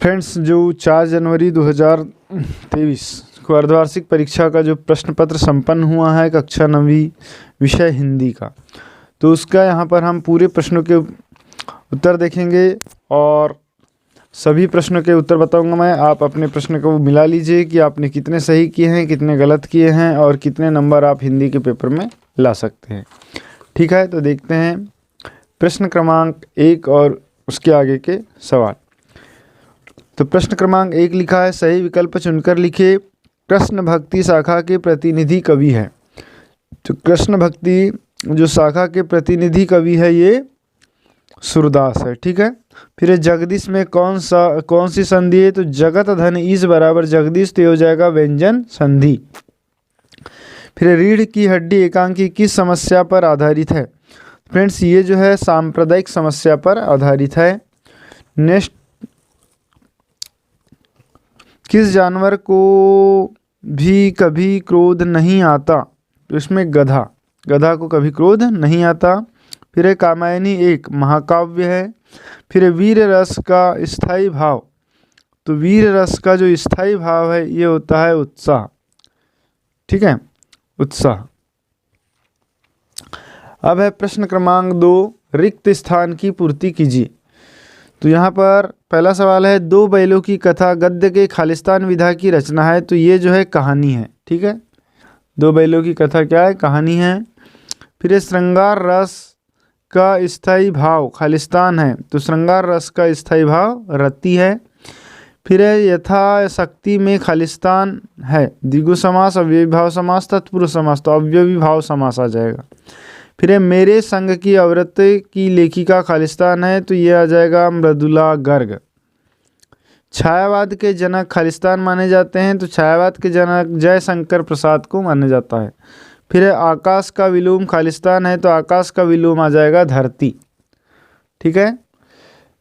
Friends, जो 4 जनवरी 2023 को अर्धवार्षिक परीक्षा का जो प्रश्न पत्र संपन्न हुआ है कक्षा 9वीं विषय हिंदी का, तो उसका यहाँ पर हम पूरे प्रश्नों के उत्तर देखेंगे और सभी प्रश्नों के उत्तर बताऊंगा मैं। आप अपने प्रश्न को मिला लीजिए कि आपने कितने सही किए हैं, कितने गलत किए हैं और कितने नंबर आप हिंदी के पेपर में ला सकते हैं। ठीक है, तो देखते हैं प्रश्न क्रमांक 1 और उसके आगे के सवाल। तो प्रश्न क्रमांक 1 लिखा है, सही विकल्प चुनकर लिखे कृष्ण भक्ति शाखा के प्रतिनिधि कवि है। तो कृष्ण भक्ति जो शाखा के प्रतिनिधि कवि है ये सूरदास है। ठीक है, फिर जगदीश में कौन सी संधि है? तो जगत धन ईस बराबर जगदीश, तो हो जाएगा व्यंजन संधि। फिर रीढ़ की हड्डी एकांकी किस समस्या पर आधारित है? फ्रेंड्स, ये जो है सांप्रदायिक समस्या पर आधारित है। नेक्स्ट, किस जानवर को भी कभी क्रोध नहीं आता? तो इसमें गधा को कभी क्रोध नहीं आता। फिर कामायनी एक महाकाव्य है। फिर वीर रस का स्थायी भाव, तो वीर रस का जो स्थायी भाव है ये होता है उत्साह। ठीक है, उत्साह। अब है प्रश्न क्रमांक 2, रिक्त स्थान की पूर्ति कीजिए। तो यहाँ पर पहला सवाल है, 2 बैलों की कथा गद्य के खालिस्तान विधा की रचना है। तो ये जो है कहानी है। ठीक है, 2 बैलों की कथा क्या है? कहानी है। फिर श्रृंगार रस का स्थायी भाव खालिस्तान है, तो श्रृंगार रस का स्थायी भाव रति है। फिर यथाशक्ति में खालिस्तान है, द्विगु समास, अव्ययी भाव समास, तत्पुरुष समास, तो अव्ययी भाव समास आ जाएगा। फिर मेरे संग की आवृत्ति की लेखिका खालिस्तान है, तो ये आ जाएगा मृदुला गर्ग। छायावाद के जनक खालिस्तान माने जाते हैं, तो छायावाद के जनक जयशंकर प्रसाद को माना जाता है। फिर आकाश का विलोम खालिस्तान है, तो आकाश का विलोम आ जाएगा धरती। ठीक है,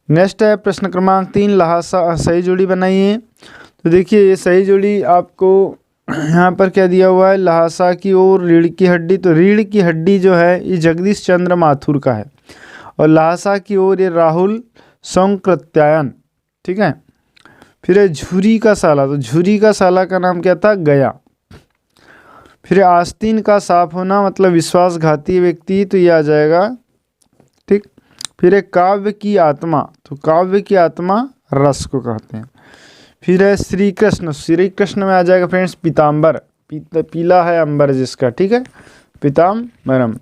नेक्स्ट है प्रश्न क्रमांक 3, लहासा सही जोड़ी बनाइए। तो देखिए ये सही जोड़ी आपको यहाँ पर क्या दिया हुआ है, लहासा की ओर रीढ़ की हड्डी। तो रीढ़ की हड्डी जो है ये जगदीश चंद्र माथुर का है और लहासा की ओर ये राहुल सौंकृत्यायन। ठीक है, फिर झुरी का साला, तो झुरी का साला का नाम क्या था? गया। फिर आस्तीन का साफ होना मतलब विश्वासघाती व्यक्ति, तो ये आ जाएगा। ठीक, फिर काव्य की आत्मा, तो काव्य की आत्मा रस को कहते हैं। फिर है श्री कृष्ण में आ जाएगा फ्रेंड्स पीताम्बर, पीला है अंबर जिसका। ठीक है, पीताम्बरम।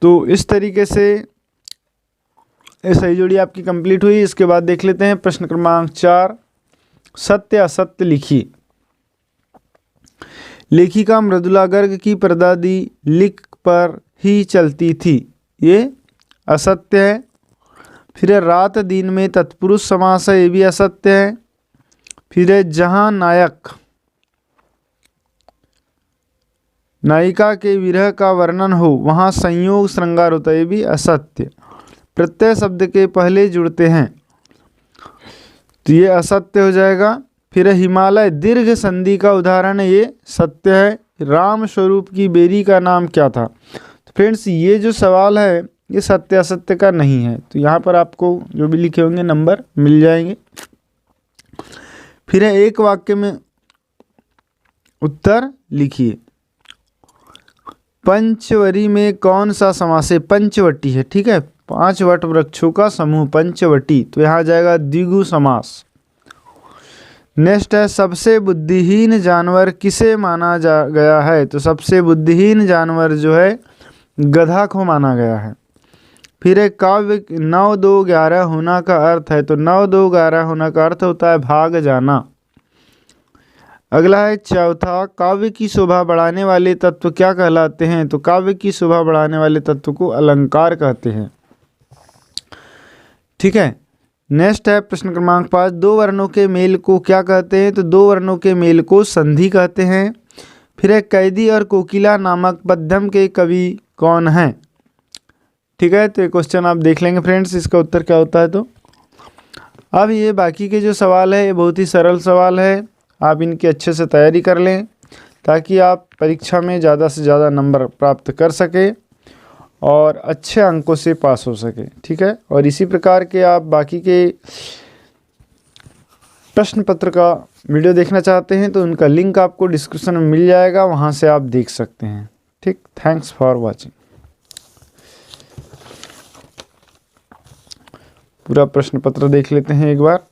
तो इस तरीके से ये सही जोड़ी आपकी कंप्लीट हुई। इसके बाद देख लेते हैं प्रश्न क्रमांक 4, सत्य असत्य लिखिए। लेखिका मृदुला गर्ग की परदादी लिख पर ही चलती थी, ये असत्य है। फिर रात दिन में तत्पुरुष समास है, ये भी असत्य है। फिर जहां नायिका के विरह का वर्णन हो वहां संयोग श्रृंगार होता है, ये भी असत्य। प्रत्यय शब्द के पहले जुड़ते हैं, तो ये असत्य हो जाएगा। फिर हिमालय दीर्घ संधि का उदाहरण है, ये सत्य है। राम स्वरूप की बेरी का नाम क्या था? तो फ्रेंड्स, ये जो सवाल है ये सत्य असत्य का नहीं है, तो यहाँ पर आपको जो भी लिखे होंगे नंबर मिल जाएंगे। फिर एक वाक्य में उत्तर लिखिए। पंचवटी में कौन सा समास है? पंचवटी है। ठीक है, 5 वट वृक्षों का समूह पंचवटी, तो यहाँ आ जाएगा द्विगु समास। नेक्स्ट है, सबसे बुद्धिहीन जानवर किसे माना गया है? तो सबसे बुद्धिहीन जानवर जो है गधा को माना गया है। फिर एक काव्य 9 2 11 होना का अर्थ है, तो 9 2 11 होना का अर्थ होता है भाग जाना। अगला है चौथा, काव्य की शोभा बढ़ाने वाले तत्व क्या कहलाते हैं? तो काव्य की शोभा बढ़ाने वाले तत्व को अलंकार कहते हैं। ठीक है, नेक्स्ट है प्रश्न क्रमांक 5, 2 वर्णों के मेल को क्या कहते हैं? तो 2 वर्णों के मेल को संधि कहते हैं। फिर एक कैदी और कोकिला नामक पद्यम के कवि कौन हैं? ठीक है, तो ये क्वेश्चन आप देख लेंगे फ्रेंड्स, इसका उत्तर क्या होता है। तो अब ये बाकी के जो सवाल है ये बहुत ही सरल सवाल है, आप इनकी अच्छे से तैयारी कर लें ताकि आप परीक्षा में ज़्यादा से ज़्यादा नंबर प्राप्त कर सकें और अच्छे अंकों से पास हो सके। ठीक है, और इसी प्रकार के आप बाकी के प्रश्न पत्र का वीडियो देखना चाहते हैं तो उनका लिंक आपको डिस्क्रिप्शन में मिल जाएगा, वहाँ से आप देख सकते हैं। ठीक, थैंक्स फॉर वॉचिंग। पूरा प्रश्न पत्र देख लेते हैं एक बार।